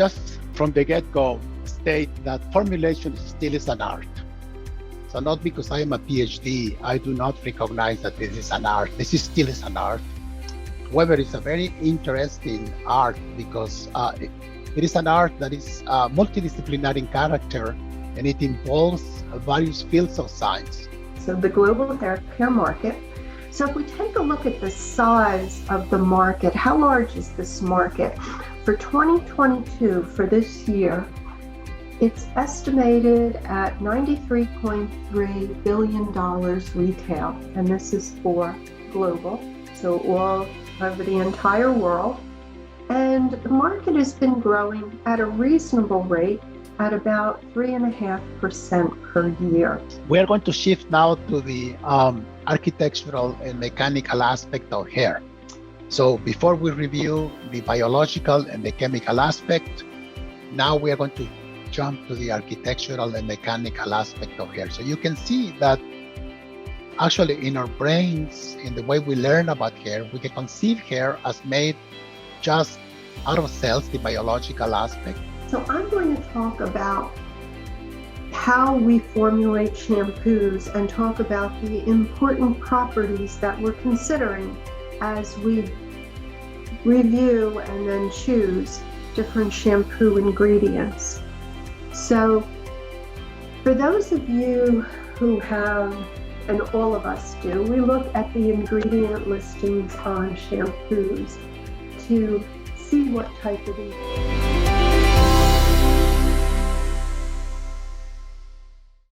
just from the get-go state that formulation still is an art. So not because I am a PhD, I do not recognize that this is an art. This is still is an art. However, it's a very interesting art because it is an art that is multidisciplinary in character, and it involves various fields of science. So the global hair care market. So if we take a look at the size of the market, how large is this market? For 2022, for this year, it's estimated at $93.3 billion retail, and this is for global, so all over the entire world. And the market has been growing at a reasonable rate at about 3.5% per year. We are going to shift now to the architectural and mechanical aspect of hair. So before we review the biological and the chemical aspect, now we are going to jump to the architectural and mechanical aspect of hair. So you can see that actually in our brains, in the way we learn about hair, we can conceive hair as made just out of cells, the biological aspect. So I'm going to talk about how we formulate shampoos and talk about the important properties that we're considering as we review and then choose different shampoo ingredients. So for those of you who have, and all of us do, we look at the ingredient listings on shampoos to see what type of